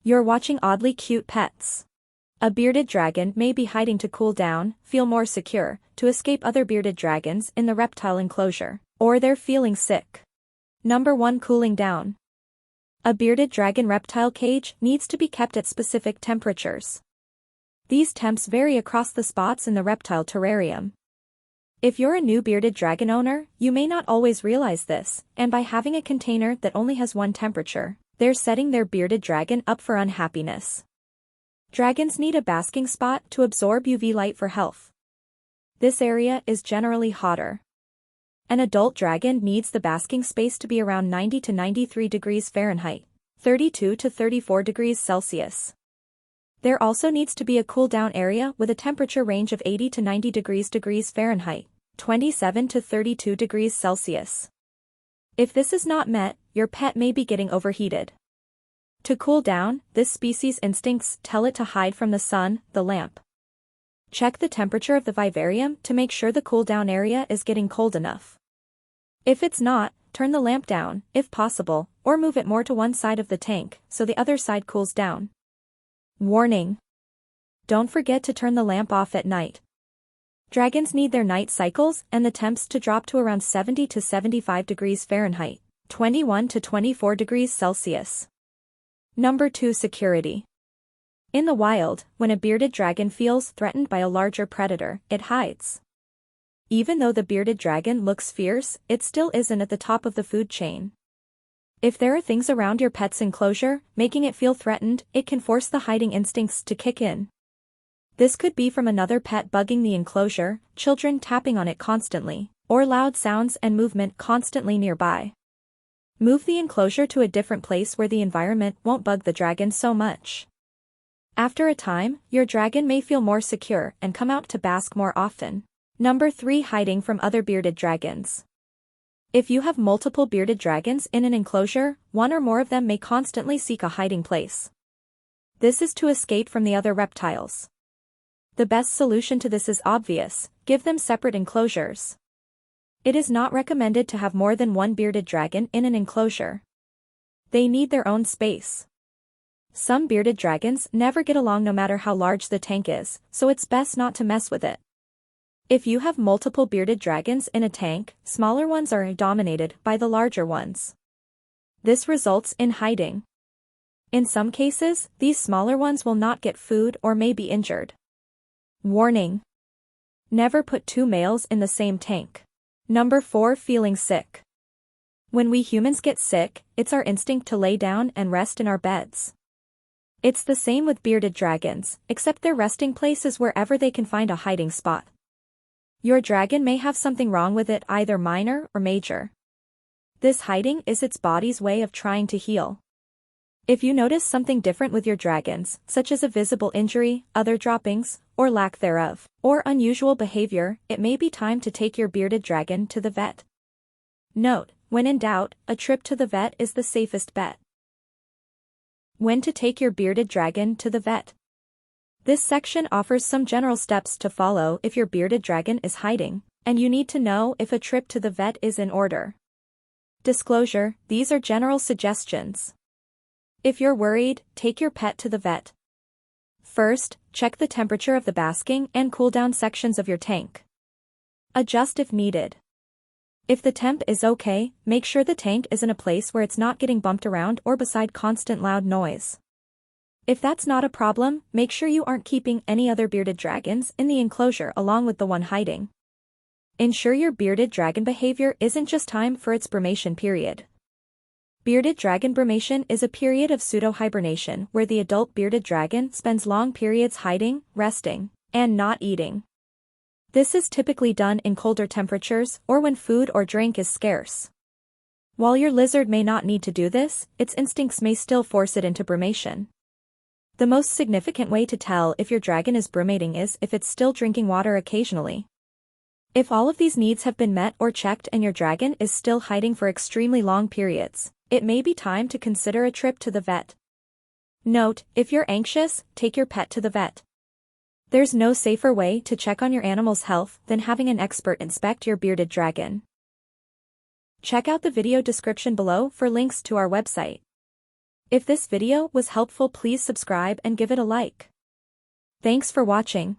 You're watching oddly cute pets. A bearded dragon may be hiding to cool down, feel more secure, to escape other bearded dragons in the reptile enclosure, or they're feeling sick. Number 1. Cooling down. A bearded dragon reptile cage needs to be kept at specific temperatures. These temps vary across the spots in the reptile terrarium. If you're a new bearded dragon owner, you may not always realize this, and by having a container that only has one temperature, they're setting their bearded dragon up for unhappiness. Dragons need a basking spot to absorb UV light for health. This area is generally hotter. An adult dragon needs the basking space to be around 90 to 93 degrees Fahrenheit, 32 to 34 degrees Celsius. There also needs to be a cool-down area with a temperature range of 80 to 90 degrees Fahrenheit, 27 to 32 degrees Celsius. If this is not met, your pet may be getting overheated. To cool down, this species' instincts tell it to hide from the sun, the lamp. Check the temperature of the vivarium to make sure the cool-down area is getting cold enough. If it's not, turn the lamp down, if possible, or move it more to one side of the tank so the other side cools down. Warning! Don't forget to turn the lamp off at night. Dragons need their night cycles and the temps to drop to around 70 to 75 degrees Fahrenheit, 21 to 24 degrees Celsius. Number 2. Security. In the wild, when a bearded dragon feels threatened by a larger predator, it hides. Even though the bearded dragon looks fierce, it still isn't at the top of the food chain. If there are things around your pet's enclosure, making it feel threatened, it can force the hiding instincts to kick in. This could be from another pet bugging the enclosure, children tapping on it constantly, or loud sounds and movement constantly nearby. Move the enclosure to a different place where the environment won't bug the dragon so much. After a time, your dragon may feel more secure and come out to bask more often. Number 3. Hiding from other bearded dragons. If you have multiple bearded dragons in an enclosure, one or more of them may constantly seek a hiding place. This is to escape from the other reptiles. The best solution to this is obvious: give them separate enclosures. It is not recommended to have more than one bearded dragon in an enclosure. They need their own space. Some bearded dragons never get along no matter how large the tank is, so it's best not to mess with it. If you have multiple bearded dragons in a tank, smaller ones are dominated by the larger ones. This results in hiding. In some cases, these smaller ones will not get food or may be injured. Warning! Never put two males in the same tank. Number 4. Feeling sick. When we humans get sick, it's our instinct to lay down and rest in our beds. It's the same with bearded dragons, except their resting place is wherever they can find a hiding spot. Your dragon may have something wrong with it, either minor or major. This hiding is its body's way of trying to heal. If you notice something different with your dragons, such as a visible injury, other droppings, or lack thereof, or unusual behavior, it may be time to take your bearded dragon to the vet. Note: when in doubt, a trip to the vet is the safest bet. When to take your bearded dragon to the vet. This section offers some general steps to follow if your bearded dragon is hiding, and you need to know if a trip to the vet is in order. Disclosure: these are general suggestions. If you're worried, take your pet to the vet. First, check the temperature of the basking and cool down sections of your tank. Adjust if needed. If the temp is okay, make sure the tank is in a place where it's not getting bumped around or beside constant loud noise. If that's not a problem, make sure you aren't keeping any other bearded dragons in the enclosure along with the one hiding. Ensure your bearded dragon behavior isn't just time for its brumation period. Bearded dragon brumation is a period of pseudo-hibernation where the adult bearded dragon spends long periods hiding, resting, and not eating. This is typically done in colder temperatures or when food or drink is scarce. While your lizard may not need to do this, its instincts may still force it into brumation. The most significant way to tell if your dragon is brumating is if it's still drinking water occasionally. If all of these needs have been met or checked and your dragon is still hiding for extremely long periods, it may be time to consider a trip to the vet. Note: if you're anxious, take your pet to the vet. There's no safer way to check on your animal's health than having an expert inspect your bearded dragon. Check out the video description below for links to our website. If this video was helpful, please subscribe and give it a like. Thanks for watching.